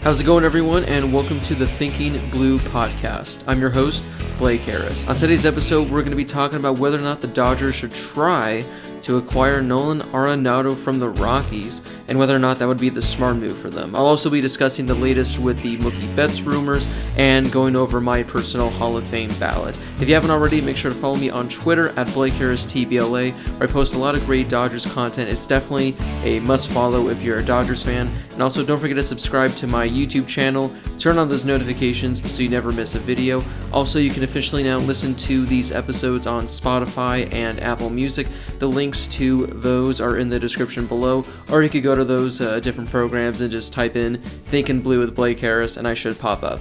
How's it going, everyone, and welcome to the Thinking Blue podcast. I'm your host, Blake Harris. On today's episode, we're going to be talking about whether or not the Dodgers should try to acquire Nolan Arenado from the Rockies, and whether or not that would be the smart move for them. I'll also be discussing the latest with the Mookie Betts rumors and going over my personal Hall of Fame ballot. If you haven't already, make sure to follow me on Twitter at BlakeHarrisTBLA, where I post a lot of great Dodgers content. It's definitely a must follow if you're a Dodgers fan. And also, don't forget to subscribe to my YouTube channel, turn on those notifications so you never miss a video. Also, you can officially now listen to these episodes on Spotify and Apple Music. The links to those are in the description below, or you could go to those different programs and just type in Thinkin' Blue with Blake Harris and I should pop up.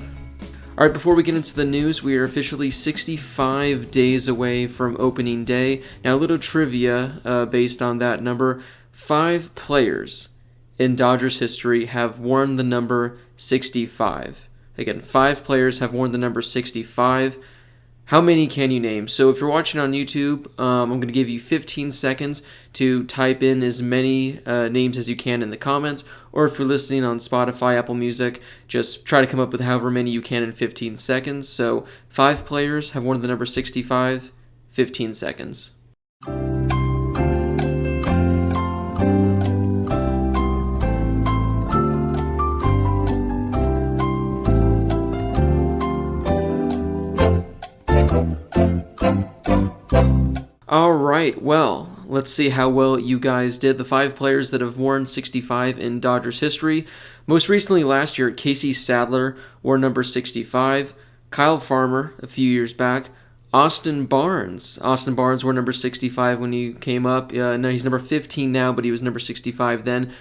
Alright, before we get into the news, we are officially 65 days away from opening day. Now, a little trivia based on that number. 5 players in Dodgers history have worn the number 65. Again, 5 players have worn the number 65. How many can you name? So if you're watching on YouTube, I'm going to give you 15 seconds to type in as many names as you can in the comments. Or if you're listening on Spotify, Apple Music, just try to come up with however many you can in 15 seconds. So 5 players have worn the number 65, 15 seconds. Alright, well, let's see how well you guys did. The 5 players that have worn 65 in Dodgers history. Most recently last year, Casey Sadler wore number 65. Kyle Farmer, a few years back. Austin Barnes. Austin Barnes wore number 65 when he came up. No, he's number 15 now, but he was number 65 then.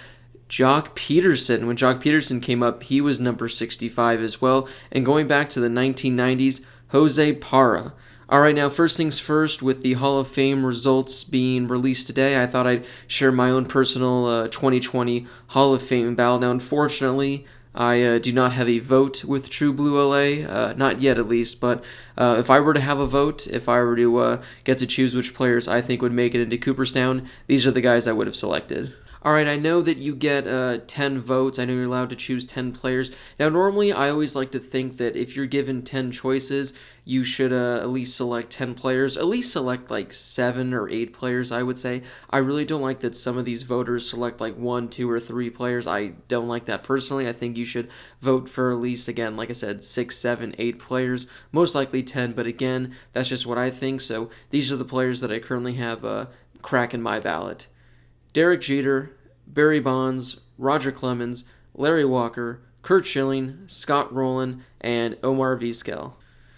Jock Peterson. When Jock Peterson came up, he was number 65 as well. And going back to the 1990s, Jose Parra. Alright, now first things first, with the Hall of Fame results being released today, I thought I'd share my own personal 2020 Hall of Fame ballot. Now, unfortunately, I do not have a vote with True Blue LA, not yet at least, but if I were to have a vote, if I were to get to choose which players I think would make it into Cooperstown, these are the guys I would have selected. Alright, I know that you get 10 votes. I know you're allowed to choose 10 players. Now, normally, I always like to think that if you're given 10 choices, you should at least select 10 players. At least select like 7 or 8 players, I would say. I really don't like that some of these voters select like 1, 2, or 3 players. I don't like that personally. I think you should vote for at least, again, like I said, 6, 7, 8 players. Most likely 10, but again, that's just what I think. So these are the players that I currently have cracking my ballot. Derek Jeter, Barry Bonds, Roger Clemens, Larry Walker, Curt Schilling, Scott Rowland, and Omar Vizquel.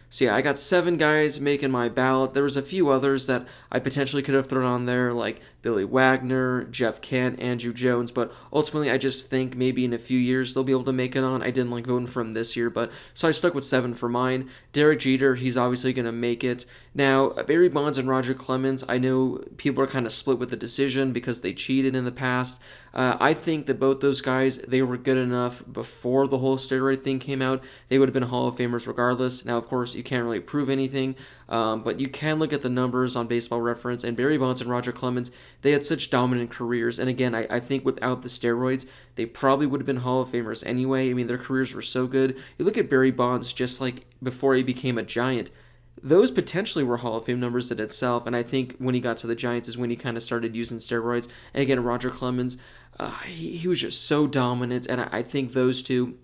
So yeah, I got 7 guys making my ballot. There was a few others that I potentially could have thrown on there, like Billy Wagner, Jeff Kent, Andrew Jones, but ultimately I just think maybe in a few years they'll be able to make it on. I didn't like voting for him this year, but so I stuck with 7 for mine. Derek Jeter, he's obviously going to make it. Now, Barry Bonds and Roger Clemens, I know people are kind of split with the decision because they cheated in the past. I think that both those guys, they were good enough before the whole steroid thing came out. They would have been Hall of Famers regardless. Now, of course, you can't really prove anything, but you can look at the numbers on Baseball Reference, and Barry Bonds and Roger Clemens, they had such dominant careers, and again, I think without the steroids, they probably would have been Hall of Famers anyway. I mean, their careers were so good. You look at Barry Bonds just like before he became a Giant. Those potentially were Hall of Fame numbers in itself, and I think when he got to the Giants is when he kind of started using steroids. And again, Roger Clemens, he was just so dominant, and I think those two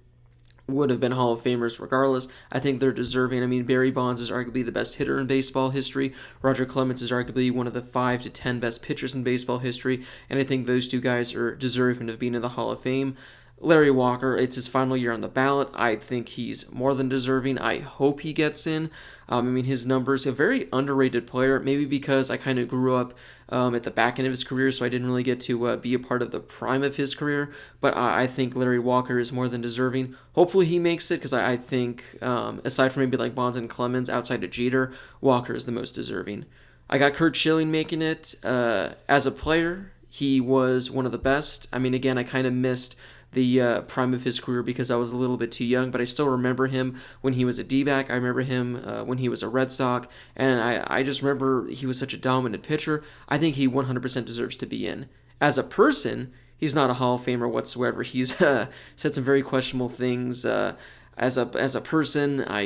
would have been Hall of Famers regardless. I think they're deserving. I mean, Barry Bonds is arguably the best hitter in baseball history. Roger Clemens is arguably one of the 5 to 10 best pitchers in baseball history, and I think those two guys are deserving of being in the Hall of Fame. Larry Walker, it's his final year on the ballot. I think he's more than deserving. I hope he gets in. I mean, his numbers, a very underrated player, maybe because I kind of grew up at the back end of his career, so I didn't really get to be a part of the prime of his career, but I think Larry Walker is more than deserving. Hopefully he makes it, because I think, aside from maybe like Bonds and Clemens, outside of Jeter, Walker is the most deserving. I got Curt Schilling making it. As a player, he was one of the best. I mean, again, I kind of missed the prime of his career because I was a little bit too young, but I still remember him when he was a D-back. I remember him when he was a Red Sox, and I just remember he was such a dominant pitcher. I think he 100% deserves to be in. As a person, he's not a Hall of Famer whatsoever. He's said some very questionable things. As a person, I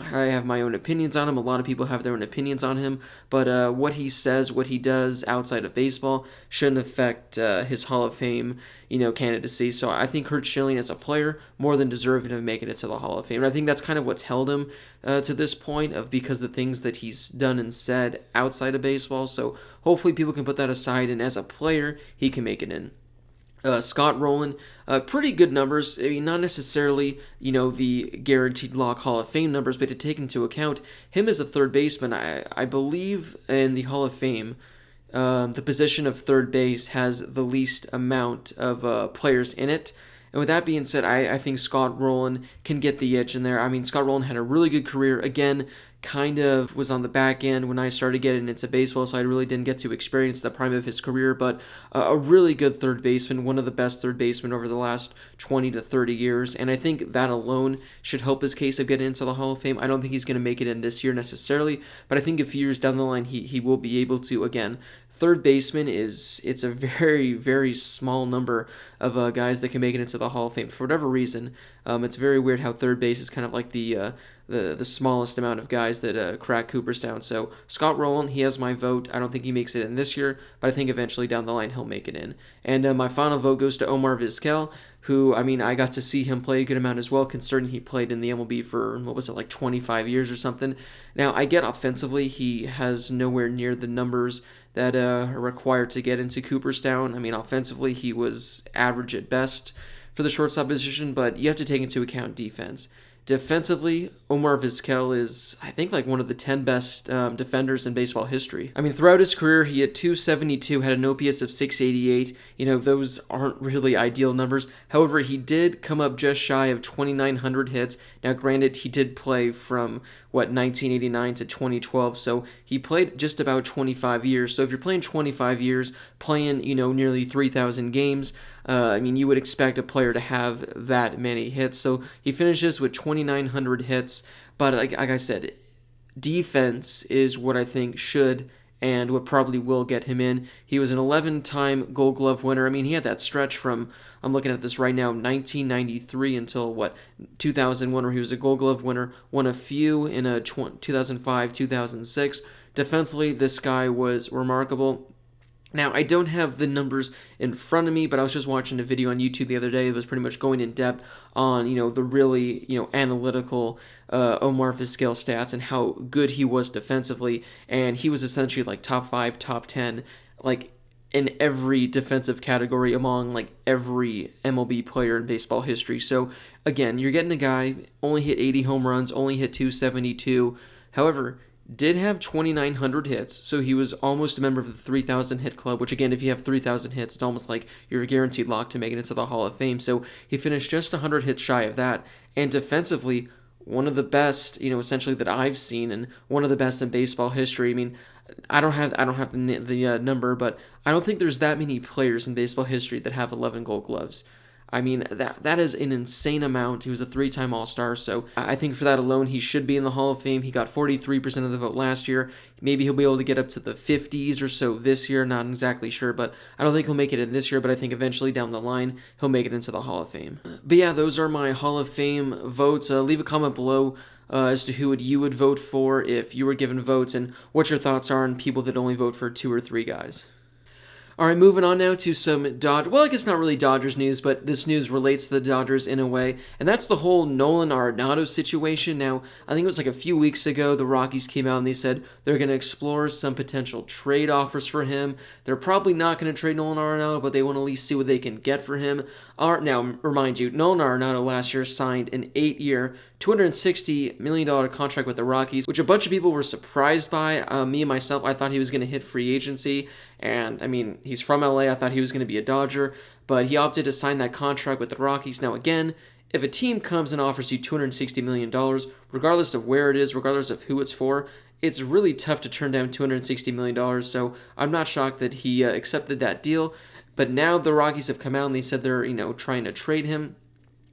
have my own opinions on him. A lot of people have their own opinions on him, but what he says, what he does outside of baseball shouldn't affect his Hall of Fame candidacy. So I think Curt Schilling as a player more than deserving of making it to the Hall of Fame. And I think that's kind of what's held him to this point of because the things that he's done and said outside of baseball. So hopefully people can put that aside, and as a player, he can make it in. Scott Rowland, pretty good numbers. I mean, not necessarily, the guaranteed lock Hall of Fame numbers, but to take into account him as a third baseman, I believe in the Hall of Fame, the position of third base has the least amount of players in it. And with that being said, I think Scott Rowland can get the edge in there. I mean, Scott Rowland had a really good career. Again, kind of was on the back end when I started getting into baseball, so I really didn't get to experience the prime of his career, but a really good third baseman, one of the best third basemen over the last 20 to 30 years, and I think that alone should help his case of getting into the Hall of Fame. I don't think he's going to make it in this year necessarily, but I think a few years down the line he will be able to. Again, third baseman it's a very, very small number of guys that can make it into the Hall of Fame. For whatever reason, it's very weird how third base is kind of like the smallest amount of guys that crack Cooperstown. So Scott Rowland, he has my vote. I don't think he makes it in this year, but I think eventually down the line he'll make it in. And my final vote goes to Omar Vizquel, who, I mean, I got to see him play a good amount as well, considering he played in the MLB for, 25 years or something. Now, I get offensively, he has nowhere near the numbers that are required to get into Cooperstown. I mean, offensively, he was average at best for the shortstop position, but you have to take into account defense. Defensively, Omar Vizquel is, I think, like one of the 10 best defenders in baseball history. I mean, throughout his career, he had 272, had an OPS of 688. Those aren't really ideal numbers. However, he did come up just shy of 2,900 hits. Now, granted, he did play from, 1989 to 2012, so he played just about 25 years. So if you're playing 25 years, playing, nearly 3,000 games, you would expect a player to have that many hits. So he finishes with 2,900 hits. But like I said, defense is what I think should and what probably will get him in. He was an 11-time Gold Glove winner. I mean, he had that stretch from, I'm looking at this right now, 1993 until, 2001, where he was a Gold Glove winner, won a few in 2005, 2006. Defensively, this guy was remarkable. Now, I don't have the numbers in front of me, but I was just watching a video on YouTube the other day that was pretty much going in depth on, the really, analytical Omar Vizquel stats and how good he was defensively. And he was essentially like top 5, top 10, like in every defensive category among like every MLB player in baseball history. So again, you're getting a guy, only hit 80 home runs, only hit 272. However, did have 2,900 hits, so he was almost a member of the 3,000 hit club, which again, if you have 3,000 hits, it's almost like you're a guaranteed lock to make it into the Hall of Fame. So he finished just 100 hits shy of that, and defensively, one of the best, essentially that I've seen, and one of the best in baseball history. I mean, I don't have the number, but I don't think there's that many players in baseball history that have 11 Gold Gloves. I mean, that is an insane amount. He was a 3-time All-Star, so I think for that alone, he should be in the Hall of Fame. He got 43% of the vote last year. Maybe he'll be able to get up to the 50s or so this year, not exactly sure, but I don't think he'll make it in this year, but I think eventually down the line, he'll make it into the Hall of Fame. But yeah, those are my Hall of Fame votes. Leave a comment below as to who you would vote for if you were given votes, and what your thoughts are on people that only vote for 2 or 3 guys. All right, moving on now to some well, I guess not really Dodgers news, but this news relates to the Dodgers in a way, and that's the whole Nolan Arenado situation. Now, I think it was like a few weeks ago, the Rockies came out and they said they're going to explore some potential trade offers for him. They're probably not going to trade Nolan Arenado, but they want to at least see what they can get for him. Now, remind you, Nolan Arenado last year signed an 8-year, $260 million contract with the Rockies, which a bunch of people were surprised by. Me and myself, I thought he was going to hit free agency, and I mean, he's from LA. I thought he was going to be a Dodger, but he opted to sign that contract with the Rockies. Now, again, if a team comes and offers you $260 million, regardless of where it is, regardless of who it's for, it's really tough to turn down $260 million, so I'm not shocked that he accepted that deal. But now the Rockies have come out and they said they're, trying to trade him.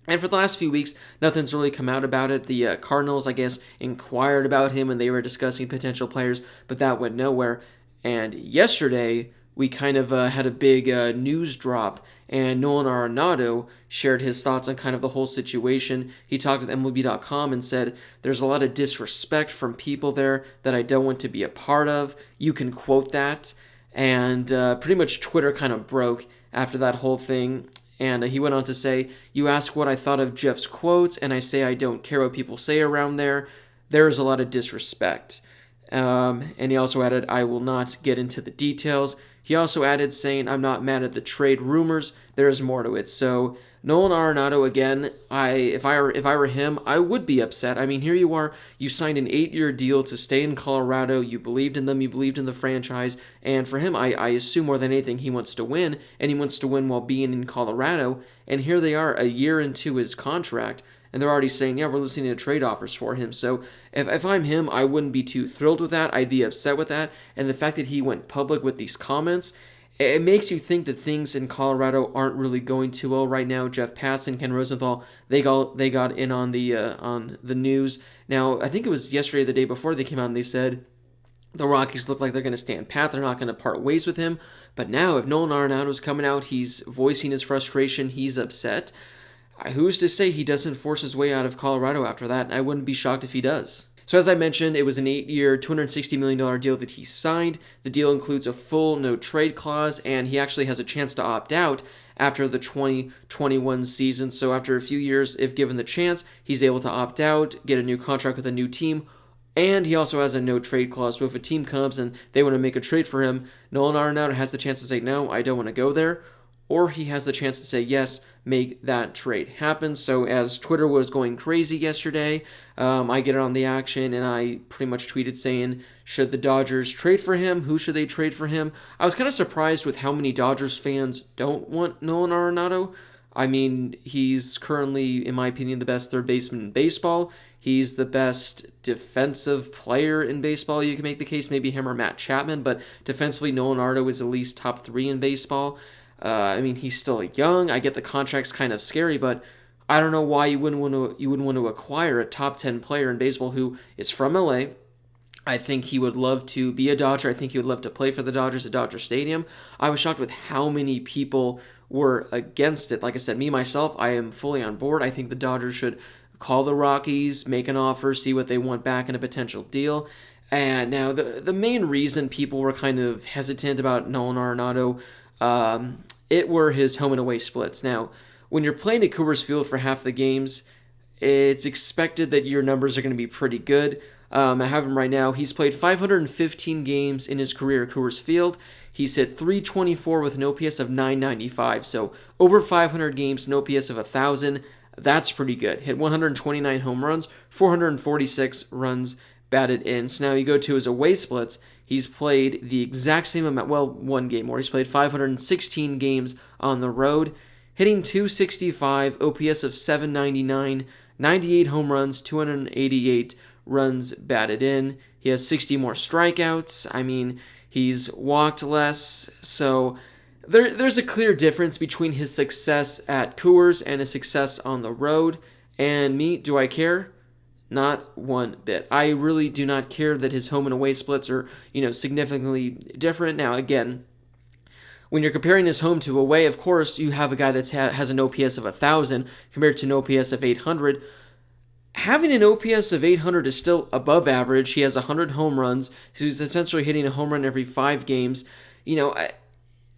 And for the last few weeks, nothing's really come out about it. The Cardinals, I guess, inquired about him and they were discussing potential players, but that went nowhere. And yesterday, we kind of had a big news drop, and Nolan Arenado shared his thoughts on kind of the whole situation. He talked with MLB.com and said, "There's a lot of disrespect from people there that I don't want to be a part of." You can quote that. And pretty much Twitter kind of broke after that whole thing. And he went on to say, "You ask what I thought of Jeff's quotes, and I say I don't care what people say around there. There is a lot of disrespect." And he also added, "I will not get into the details." He also added, saying, "I'm not mad at the trade rumors. There is more to it." So Nolan Arenado, again, if I were him, I would be upset. I mean, here you are, you signed an 8-year deal to stay in Colorado. You believed in them, you believed in the franchise, and for him, I assume more than anything, he wants to win, and he wants to win while being in Colorado. And here they are, a year into his contract, and they're already saying, "Yeah, we're listening to trade offers for him." So if I'm him, I wouldn't be too thrilled with that. I'd be upset with that. And the fact that he went public with these comments, it makes you think that things in Colorado aren't really going too well right now. Jeff Passan, Ken Rosenthal, they got in on the news. Now, I think it was yesterday or the day before they came out and they said the Rockies look like they're going to stand pat. They're not going to part ways with him. But now, if Nolan Arenado's coming out, he's voicing his frustration, he's upset. Who's to say he doesn't force his way out of Colorado after that? I wouldn't be shocked if he does. So as I mentioned, it was an 8-year, $260 million deal that he signed. The deal includes a full no-trade clause, and he actually has a chance to opt out after the 2021 season. So after a few years, if given the chance, he's able to opt out, get a new contract with a new team, and he also has a no-trade clause. So if a team comes and they want to make a trade for him, Nolan Arenado has the chance to say, "No, I don't want to go there," or he has the chance to say, "Yes, make that trade happen." So as Twitter was going crazy yesterday, I get on the action and I pretty much tweeted saying, should the Dodgers trade for him? Who should they trade for him? I was kind of surprised with how many Dodgers fans don't want Nolan Arenado. I mean, he's currently, in my opinion, the best third baseman in baseball. He's the best defensive player in baseball. You can make the case, maybe him or Matt Chapman, but defensively, Nolan Arenado is at least top 3 in baseball. I mean, he's still young. I get the contract's kind of scary, but I don't know why you wouldn't want to acquire a top 10 player in baseball who is from LA. I think he would love to be a Dodger. I think he would love to play for the Dodgers at Dodger Stadium. I was shocked with how many people were against it. Like I said, me, myself, I am fully on board. I think the Dodgers should call the Rockies, make an offer, see what they want back in a potential deal. And now the main reason people were kind of hesitant about Nolan Arenado, it were his home and away splits. Now, when you're playing at Coors Field for half the games, it's expected that your numbers are going to be pretty good. I have him right now. He's played 515 games in his career at Coors Field. He's hit .324 with an OPS of .995. So over 500 games, an OPS of 1,000. That's pretty good. Hit 129 home runs, 446 runs batted in. So now you go to his away splits. He's played the exact same amount, well, one game more. He's played 516 games on the road, hitting .265, OPS of .799, 98 home runs, 288 runs batted in. He has 60 more strikeouts. I mean, he's walked less. So there's a clear difference between his success at Coors and his success on the road. And me, do I care? Not one bit. I really do not care that his home and away splits are, significantly different. Now, again, when you're comparing his home to away, of course, you have a guy that has an OPS of 1,000 compared to an OPS of 800. Having an OPS of 800 is still above average. He has 100 home runs. So he's essentially hitting a home run every 5 games.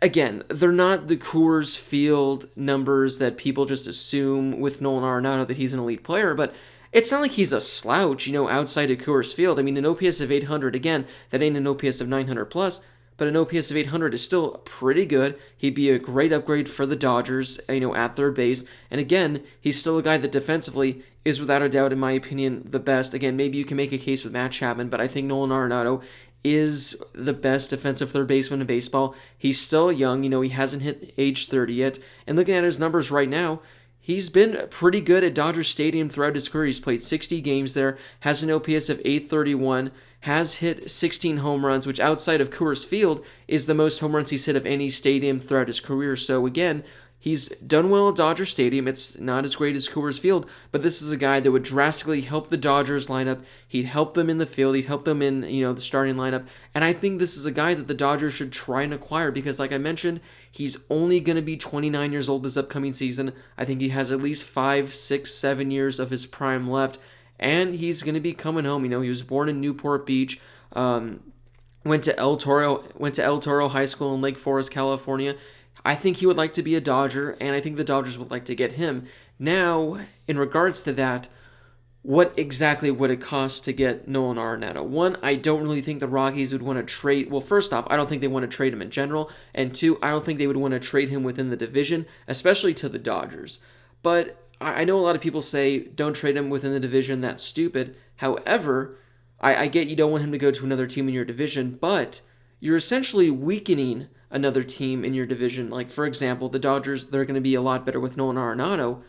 Again, they're not the Coors Field numbers that people just assume with Nolan Arenado that he's an elite player, but it's not like he's a slouch, outside of Coors Field. I mean, an OPS of 800, again, that ain't an OPS of 900 plus, but an OPS of 800 is still pretty good. He'd be a great upgrade for the Dodgers, at third base. And again, he's still a guy that defensively is without a doubt, in my opinion, the best. Again, maybe you can make a case with Matt Chapman, but I think Nolan Arenado is the best defensive third baseman in baseball. He's still young, he hasn't hit age 30 yet. And looking at his numbers right now, He's been pretty good at Dodger Stadium throughout his career. He's played 60 games there, has an OPS of 831, has hit 16 home runs, which outside of Coors Field is the most home runs he's hit of any stadium throughout his career. So again, he's done well at Dodger Stadium. It's not as great as Coors Field, but this is a guy that would drastically help the Dodgers lineup. He'd help them in the field. He'd help them in, the starting lineup. And I think this is a guy that the Dodgers should try and acquire because, like I mentioned, he's only going to be 29 years old this upcoming season. I think he has at least 5, 6, 7 years of his prime left, and he's going to be coming home. He was born in Newport Beach. Went to El Toro High School in Lake Forest, California. I think he would like to be a Dodger, and I think the Dodgers would like to get him. Now, in regards to that, what exactly would it cost to get Nolan Arenado? One, I don't really think the Rockies would want to trade. Well, first off, I don't think they want to trade him in general. And two, I don't think they would want to trade him within the division, especially to the Dodgers. But I know a lot of people say, don't trade him within the division, that's stupid. However, I get you don't want him to go to another team in your division, but you're essentially weakening another team in your division. Like, for example, the Dodgers, they're going to be a lot better with Nolan Arenado.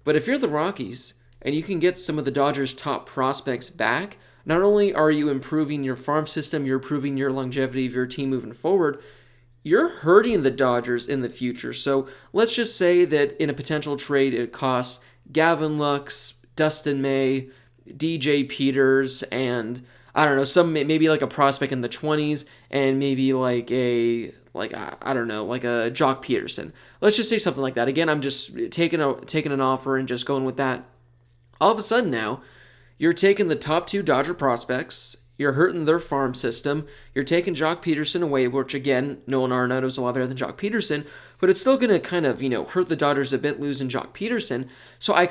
But if you're the Rockies and you can get some of the Dodgers' top prospects back, not only are you improving your farm system, you're improving your longevity of your team moving forward, you're hurting the Dodgers in the future. So let's just say that in a potential trade, it costs Gavin Lux, Dustin May, DJ Peters, and I don't know, maybe like a prospect in the 20s, and maybe like a Jock Peterson. Let's just say something like that. Again, I'm just taking an offer and just going with that. All of a sudden now, you're taking the top 2 Dodger prospects, you're hurting their farm system, you're taking Jock Peterson away, which again, Nolan Arenado's a lot better than Jock Peterson, but it's still going to kind of, hurt the Dodgers a bit losing Jock Peterson. So I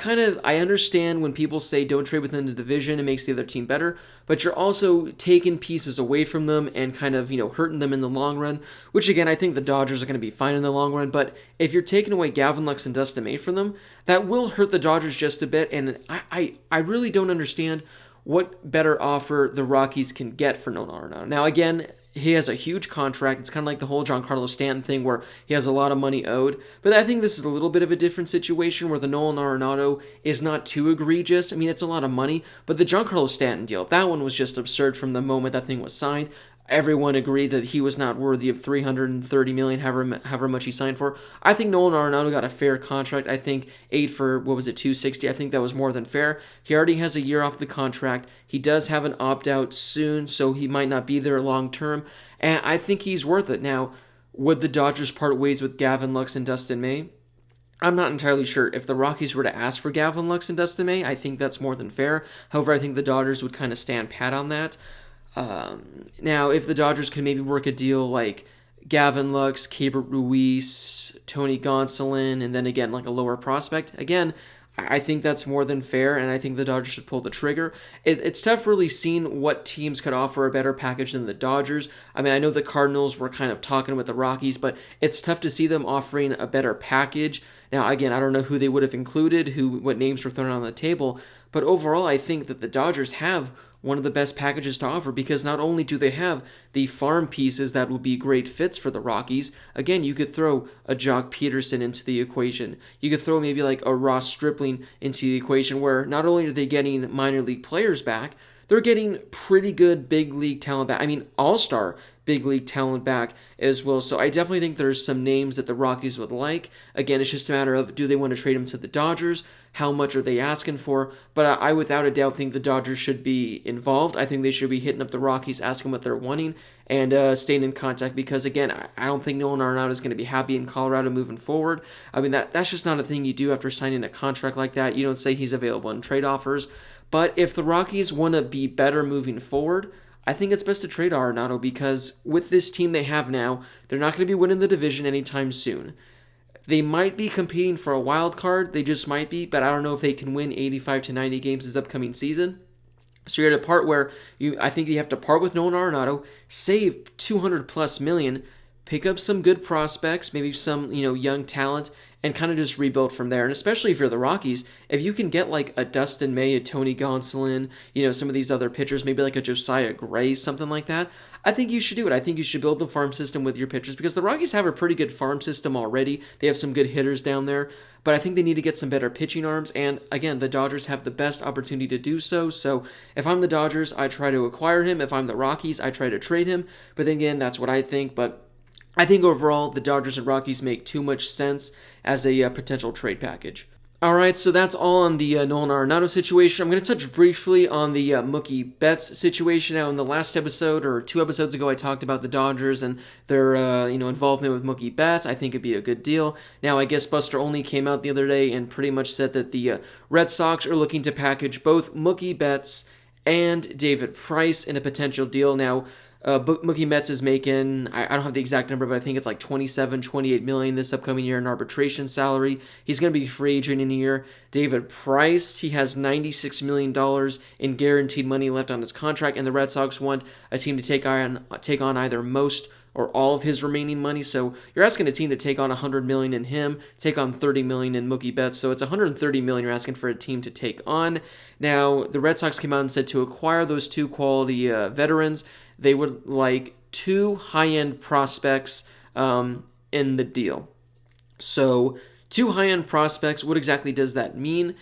understand when people say don't trade within the division, it makes the other team better, but you're also taking pieces away from them and kind of, hurting them in the long run, which again, I think the Dodgers are going to be fine in the long run, but if you're taking away Gavin Lux and Dustin May from them, that will hurt the Dodgers just a bit, and I really don't understand what better offer the Rockies can get for Nolan Arenado. Now, again, he has a huge contract. It's kind of like the whole Giancarlo Stanton thing where he has a lot of money owed. But I think this is a little bit of a different situation where the Nolan Arenado is not too egregious. I mean, it's a lot of money. But the Giancarlo Stanton deal, that one was just absurd from the moment that thing was signed. Everyone agreed that he was not worthy of $330 million, however much he signed for. I think Nolan Arenado got a fair contract. I think 8 for, $260? I think that was more than fair. He already has a year off the contract. He does have an opt-out soon, so he might not be there long term. And I think he's worth it. Now, would the Dodgers part ways with Gavin Lux and Dustin May? I'm not entirely sure. If the Rockies were to ask for Gavin Lux and Dustin May, I think that's more than fair. However, I think the Dodgers would kind of stand pat on that. Now, if the Dodgers could maybe work a deal like Gavin Lux, Keibert Ruiz, Tony Gonsolin, and then again, like a lower prospect, again, I think that's more than fair, and I think the Dodgers should pull the trigger. It's tough really seeing what teams could offer a better package than the Dodgers. I mean, I know the Cardinals were kind of talking with the Rockies, but it's tough to see them offering a better package. Now, again, I don't know who they would have included, what names were thrown on the table, but overall, I think that the Dodgers have one of the best packages to offer because not only do they have the farm pieces that will be great fits for the Rockies, again, you could throw a Jock Peterson into the equation. You could throw maybe like a Ross Stripling into the equation where not only are they getting minor league players back, they're getting pretty good big league talent back. I mean, all-star big league talent back as well. So I definitely think there's some names that the Rockies would like. Again, it's just a matter of do they want to trade them to the Dodgers? How much are they asking for? But I without a doubt think the Dodgers should be involved. I think they should be hitting up the Rockies, asking what they're wanting, and staying in contact because, again, I don't think Nolan Arenado is going to be happy in Colorado moving forward. I mean, that's just not a thing you do after signing a contract like that. You don't say he's available in trade offers. But if the Rockies want to be better moving forward, I think it's best to trade Arenado because with this team they have now, they're not going to be winning the division anytime soon. They might be competing for a wild card, they just might be, but I don't know if they can win 85 to 90 games this upcoming season. So you're at a part where I think you have to part with Nolan Arenado, save $200+ million, pick up some good prospects, maybe some young talent, and kind of just rebuild from there. And especially if you're the Rockies, if you can get like a Dustin May, a Tony Gonsolin, some of these other pitchers, maybe like a Josiah Gray, something like that, I think you should do it. I think you should build the farm system with your pitchers because the Rockies have a pretty good farm system already. They have some good hitters down there, but I think they need to get some better pitching arms. And again, the Dodgers have the best opportunity to do so. So if I'm the Dodgers, I try to acquire him. If I'm the Rockies, I try to trade him. But then again, that's what I think. But I think overall, the Dodgers and Rockies make too much sense as a potential trade package. All right, so that's all on the Nolan Arenado situation. I'm going to touch briefly on the Mookie Betts situation. Now, in the last episode or 2 episodes ago, I talked about the Dodgers and their involvement with Mookie Betts. I think it'd be a good deal. Now, I guess Buster Olney came out the other day and pretty much said that the Red Sox are looking to package both Mookie Betts and David Price in a potential deal. Now, Mookie Betts is making, I don't have the exact number, but I think it's like $28 million this upcoming year in arbitration salary. He's going to be free agent in a year. David Price, he has $96 million in guaranteed money left on his contract, and the Red Sox want a team to take on either most or all of his remaining money. So you're asking a team to take on $100 million in him, take on $30 million in Mookie Betts. So it's $130 million you're asking for a team to take on. Now, the Red Sox came out and said to acquire those 2 quality veterans, they would like 2 high-end prospects in the deal. So 2 high-end prospects, what exactly does that mean?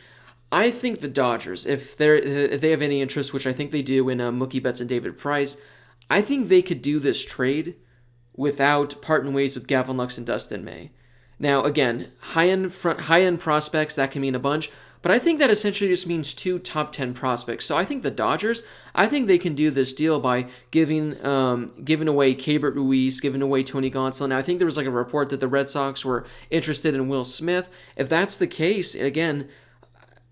I think the Dodgers, if they have any interest, which I think they do in Mookie Betts and David Price, I think they could do this trade without parting ways with Gavin Lux and Dustin May. Now, again, high-end prospects, that can mean a bunch, but I think that essentially just means 2 top 10 prospects. So I think the Dodgers, I think they can do this deal by giving away Keibert Ruiz, giving away Tony Gonsolin. Now, I think there was like a report that the Red Sox were interested in Will Smith. If that's the case, again,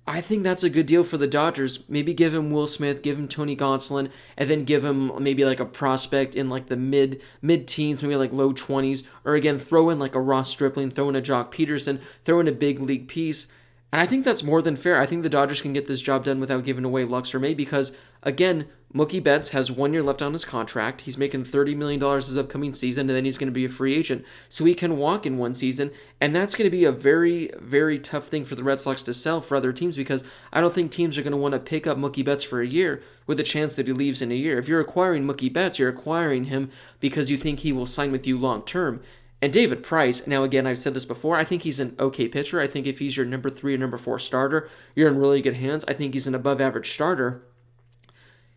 I think that's a good deal for the Dodgers. Maybe give him Will Smith, give him Tony Gonsolin, and then give him maybe like a prospect in like the mid-teens, maybe like low 20s. Or again, throw in like a Ross Stripling, throw in a Jock Peterson, throw in a big league piece. And I think that's more than fair. I think the Dodgers can get this job done without giving away Lux or May because, again, Mookie Betts has 1 year left on his contract. He's making $30 million this upcoming season, and then he's going to be a free agent. So he can walk in 1 season, and that's going to be a very, very tough thing for the Red Sox to sell for other teams because I don't think teams are going to want to pick up Mookie Betts for a year with a chance that he leaves in a year. If you're acquiring Mookie Betts, you're acquiring him because you think he will sign with you long term. And David Price, now again, I've said this before, I think he's an okay pitcher. I think if he's your number 3 or number 4 starter, you're in really good hands. I think he's an above average starter.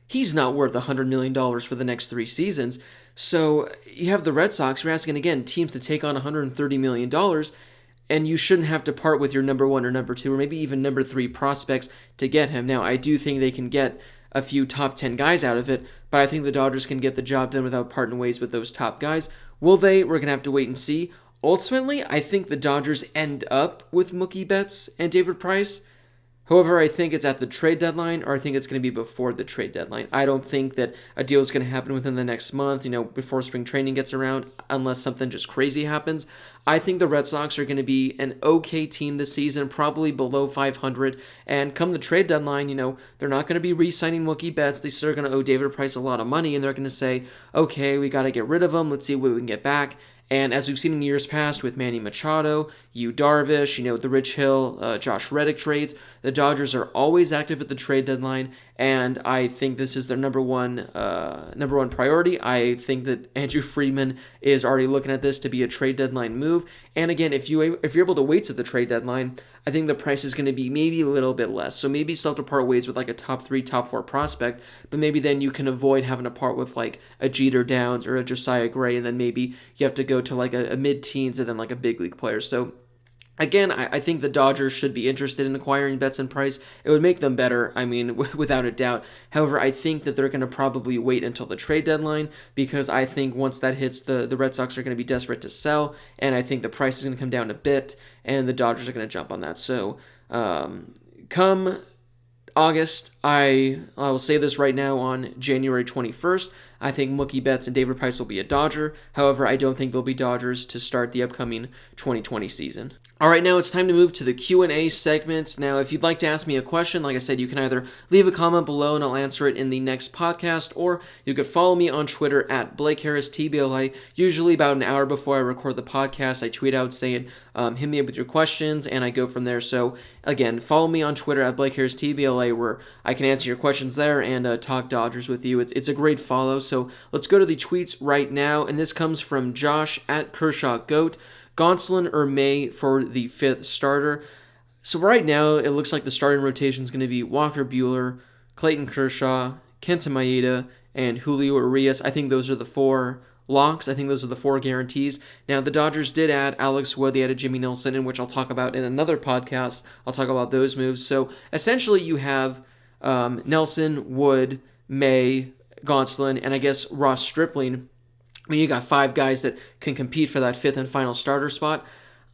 He's not worth $100 million for the next 3 seasons. So you have the Red Sox, you're asking, again, teams to take on $130 million, and you shouldn't have to part with your number 1 or number 2 or maybe even number 3 prospects to get him. Now, I do think they can get a few top 10 guys out of it, but I think the Dodgers can get the job done without parting ways with those top guys. Will they? We're going to have to wait and see. Ultimately, I think the Dodgers end up with Mookie Betts and David Price. However, I think it's at the trade deadline, or I think it's going to be before the trade deadline. I don't think that a deal is going to happen within the next month, before spring training gets around, unless something just crazy happens. I think the Red Sox are going to be an okay team this season, probably below 500. And come the trade deadline, they're not going to be re-signing Mookie Betts. They still are going to owe David Price a lot of money, and they're going to say, okay, we got to get rid of him. Let's see what we can get back. And as we've seen in years past with Manny Machado, Yu Darvish, the Rich Hill, Josh Reddick trades, the Dodgers are always active at the trade deadline, and I think this is their number one priority. I think that Andrew Friedman is already looking at this to be a trade deadline move. And again, if you're able to wait to the trade deadline, I think the price is going to be maybe a little bit less. So maybe you still have to part ways with like a top 3, top 4 prospect, but maybe then you can avoid having to part with like a Jeter Downs or a Josiah Gray, and then maybe you have to go to like a mid-teens and then like a big league player. So again, I think the Dodgers should be interested in acquiring Betts and Price. It would make them better, without a doubt. However, I think that they're going to probably wait until the trade deadline because I think once that hits, the Red Sox are going to be desperate to sell, and I think the price is going to come down a bit, and the Dodgers are going to jump on that. So come August, I will say this right now on January 21st, I think Mookie Betts and David Price will be a Dodger. However, I don't think they'll be Dodgers to start the upcoming 2020 season. All right, now it's time to move to the Q&A segment. Now, if you'd like to ask me a question, like I said, you can either leave a comment below and I'll answer it in the next podcast, or you could follow me on Twitter at BlakeHarrisTBLA. Usually about an hour before I record the podcast, I tweet out saying, hit me up with your questions, and I go from there. So, again, follow me on Twitter at BlakeHarrisTBLA, where I can answer your questions there and talk Dodgers with you. It's a great follow. So let's go to the tweets right now, and this comes from Josh at Kershaw Goat. Gonsolin or May for the 5th starter. So right now, it looks like the starting rotation is going to be Walker Buehler, Clayton Kershaw, Kenta Maeda, and Julio Urias. I think those are the 4 locks. I think those are the 4 guarantees. Now, the Dodgers did add Alex Wood. They added Jimmy Nelson, in which I'll talk about in another podcast. I'll talk about those moves. So essentially, you have Nelson, Wood, May, Gonsolin, and I guess Ross Stripling. I mean, you got 5 guys that can compete for that 5th and final starter spot.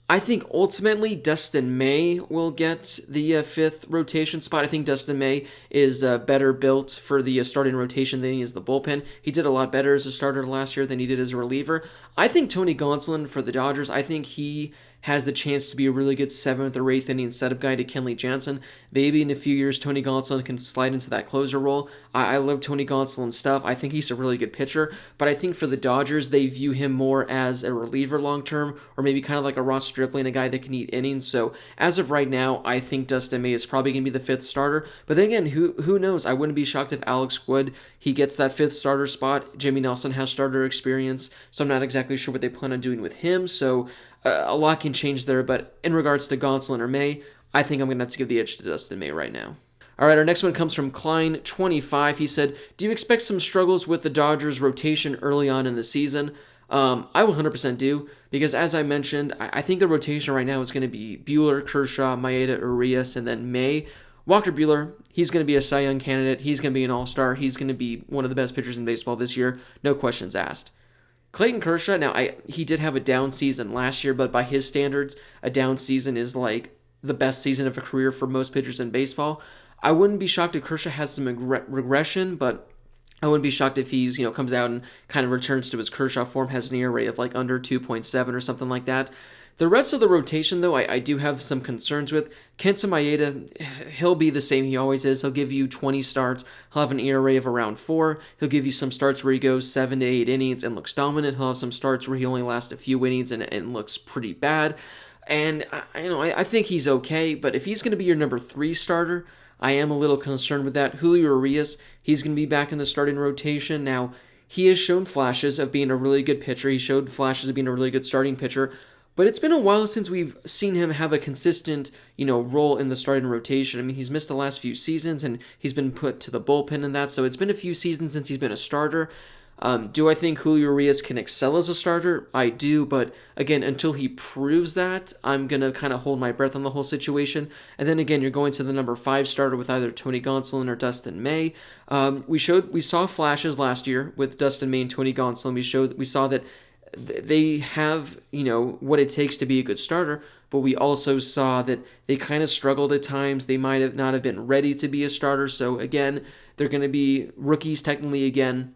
I think ultimately Dustin May will get the 5th rotation spot. I think Dustin May is better built for the starting rotation than he is the bullpen. He did a lot better as a starter last year than he did as a reliever. I think Tony Gonsolin for the Dodgers, I think he has the chance to be a really good 7th or 8th inning setup guy to Kenley Jansen. Maybe in a few years, Tony Gonsolin can slide into that closer role. I love Tony Gonsolin's stuff. I think he's a really good pitcher, but I think for the Dodgers, they view him more as a reliever long-term, or maybe kind of like a Ross Stripling, a guy that can eat innings. So as of right now, I think Dustin May is probably going to be the 5th starter. But then again, who knows? I wouldn't be shocked if Alex Wood, he gets that 5th starter spot. Jimmy Nelson has starter experience, so I'm not exactly sure what they plan on doing with him. So a lot can change there, but in regards to Gonsolin or May, I think I'm going to have to give the edge to Dustin May right now. All right, our next one comes from Klein25. He said, do you expect some struggles with the Dodgers rotation early on in the season? I will 100% do, because as I mentioned, I think the rotation right now is going to be Buehler, Kershaw, Maeda, Urias, and then May. Walker Buehler, he's going to be a Cy Young candidate. He's going to be an all-star. He's going to be one of the best pitchers in baseball this year. No questions asked. Clayton Kershaw, now he did have a down season last year, but by his standards, a down season is like the best season of a career for most pitchers in baseball. I wouldn't be shocked if Kershaw has some regression, but I wouldn't be shocked if he's, comes out and kind of returns to his Kershaw form, has an ERA of like under 2.7 or something like that. The rest of the rotation, though, I do have some concerns with. Kenta Maeda, he'll be the same he always is. He'll give you 20 starts. He'll have an ERA of around 4. He'll give you some starts where he goes 7 to 8 innings and looks dominant. He'll have some starts where he only lasts a few innings and looks pretty bad. And, I think he's okay, but if he's going to be your number 3 starter, I am a little concerned with that. Julio Urias, he's going to be back in the starting rotation. Now, he has shown flashes of being a really good pitcher. He showed flashes of being a really good starting pitcher. But it's been a while since we've seen him have a consistent, role in the starting rotation. I mean, he's missed the last few seasons, and he's been put to the bullpen and that, so it's been a few seasons since he's been a starter. Do I think Julio Urias can excel as a starter? I do, but again, until he proves that, I'm going to kind of hold my breath on the whole situation. And then again, you're going to the number 5 starter with either Tony Gonsolin or Dustin May. We saw flashes last year with Dustin May and Tony Gonsolin. We saw that they have, what it takes to be a good starter, but we also saw that they kind of struggled at times. They might have not have been ready to be a starter. So again, they're going to be rookies technically again.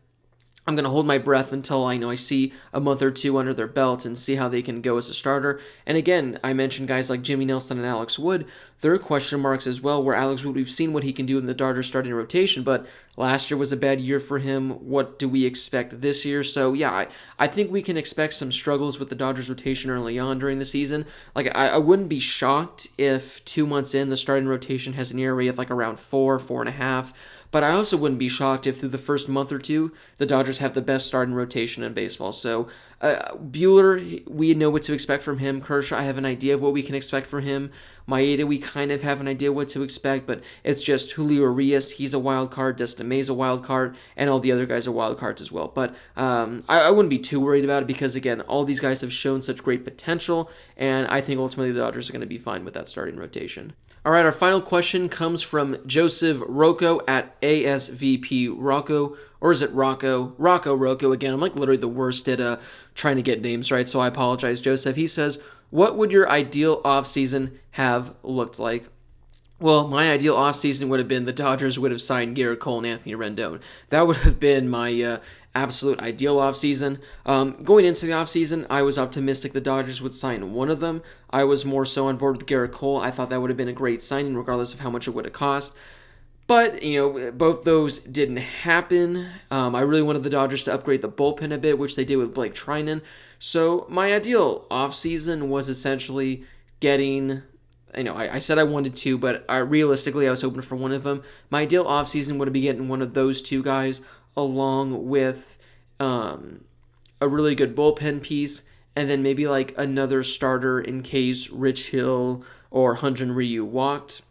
I'm going to hold my breath until I see a month or two under their belt and see how they can go as a starter. And again, I mentioned guys like Jimmy Nelson and Alex Wood. There are question marks as well, where Alex Wood, we've seen what he can do in the Dodgers starting rotation, but last year was a bad year for him. What do we expect this year? So yeah, I think we can expect some struggles with the Dodgers rotation early on during the season. Like I wouldn't be shocked if 2 months in, the starting rotation has an ERA of like around 4.5. But I also wouldn't be shocked if through the first month or two, the Dodgers have the best starting rotation in baseball. So Buehler, we know what to expect from him. Kershaw, I have an idea of what we can expect from him. Maeda, we kind of have an idea what to expect, but it's just Julio Urias, he's a wild card, Dustin May's a wild card, and all the other guys are wild cards as well. But I wouldn't be too worried about it because, again, all these guys have shown such great potential, and I think ultimately the Dodgers are going to be fine with that starting rotation. All right, our final question comes from Joseph Rocco at ASVP Rocco, or is it Rocco? Rocco again. I'm like literally the worst at trying to get names right, so I apologize, Joseph. He says, what would your ideal offseason have looked like? Well, my ideal offseason would have been the Dodgers would have signed Garrett Cole and Anthony Rendon. That would have been my absolute ideal offseason. Going into the offseason, I was optimistic the Dodgers would sign one of them. I was more so on board with Garrett Cole. I thought that would have been a great signing regardless of how much it would have cost. But, both those didn't happen. I really wanted the Dodgers to upgrade the bullpen a bit, which they did with Blake Trinan. So my ideal offseason was essentially getting, I said I wanted two, but realistically I was hoping for one of them. My ideal offseason would be getting one of those two guys along with a really good bullpen piece, and then maybe like another starter in case Rich Hill or Hyun-Jin Ryu walked.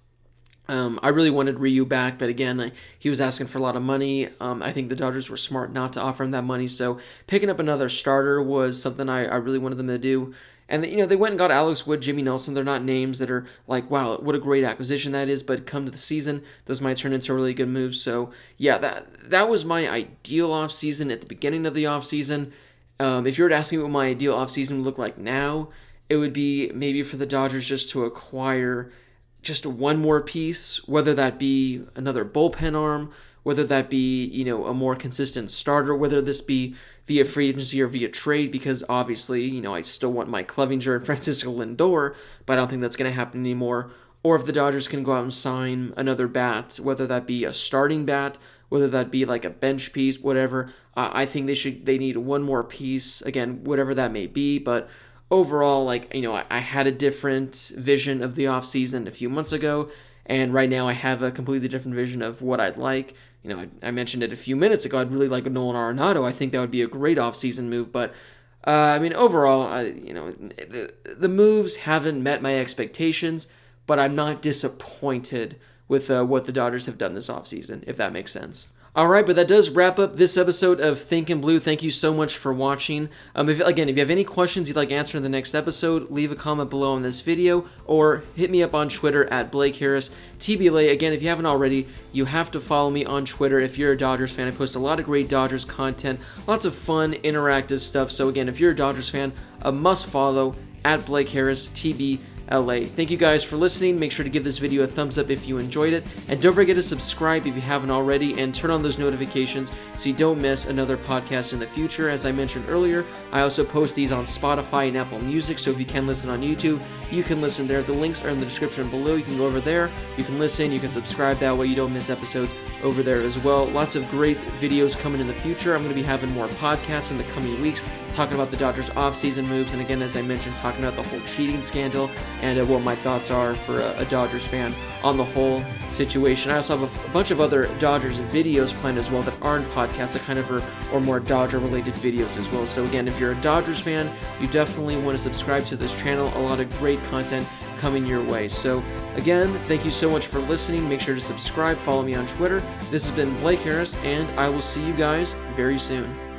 I really wanted Ryu back, but again, he was asking for a lot of money. I think the Dodgers were smart not to offer him that money, so picking up another starter was something I really wanted them to do. And, they went and got Alex Wood, Jimmy Nelson. They're not names that are like, wow, what a great acquisition that is, but come to the season, those might turn into really good moves. So, yeah, that was my ideal offseason at the beginning of the offseason. If you were to ask me what my ideal offseason would look like now, it would be maybe for the Dodgers just to acquire just one more piece, whether that be another bullpen arm, whether that be, a more consistent starter, whether this be via free agency or via trade, because obviously, I still want Mike Clevinger and Francisco Lindor, but I don't think that's going to happen anymore. Or if the Dodgers can go out and sign another bat, whether that be a starting bat, whether that be like a bench piece, whatever, I think they need one more piece, again, whatever that may be, but overall, I had a different vision of the offseason a few months ago, and right now I have a completely different vision of what I'd like. I mentioned it a few minutes ago. I'd really like a Nolan Arenado. I think that would be a great offseason move, but overall, the moves haven't met my expectations, but I'm not disappointed with what the Dodgers have done this offseason, if that makes sense. All right, but that does wrap up this episode of Think in Blue. Thank you so much for watching. If you have any questions you'd like answered in the next episode, leave a comment below on this video or hit me up on Twitter at Blake Harris TBLA. Again, if you haven't already, you have to follow me on Twitter if you're a Dodgers fan. I post a lot of great Dodgers content, lots of fun, interactive stuff. So again, if you're a Dodgers fan, a must follow at Blake Harris TBLA. Thank you guys for listening. Make sure to give this video a thumbs up if you enjoyed it, and don't forget to subscribe if you haven't already, and turn on those notifications so you don't miss another podcast in the future. As I mentioned earlier, I also post these on Spotify and Apple Music, so if you can listen on YouTube, you can listen there. The links are in the description below. You can go over there, you can listen, you can subscribe, that way you don't miss episodes over there as well. Lots of great videos coming in the future. I'm going to be having more podcasts in the coming weeks talking about the Dodgers offseason moves, and again, as I mentioned, talking about the whole cheating scandal and what my thoughts are for a Dodgers fan on the whole situation. I also have a bunch of other Dodgers videos planned as well that aren't podcasts, that kind of are more Dodger-related videos as well. So again, if you're a Dodgers fan, you definitely want to subscribe to this channel. A lot of great content coming your way. So again, thank you so much for listening. Make sure to subscribe, follow me on Twitter. This has been Blake Harris, and I will see you guys very soon.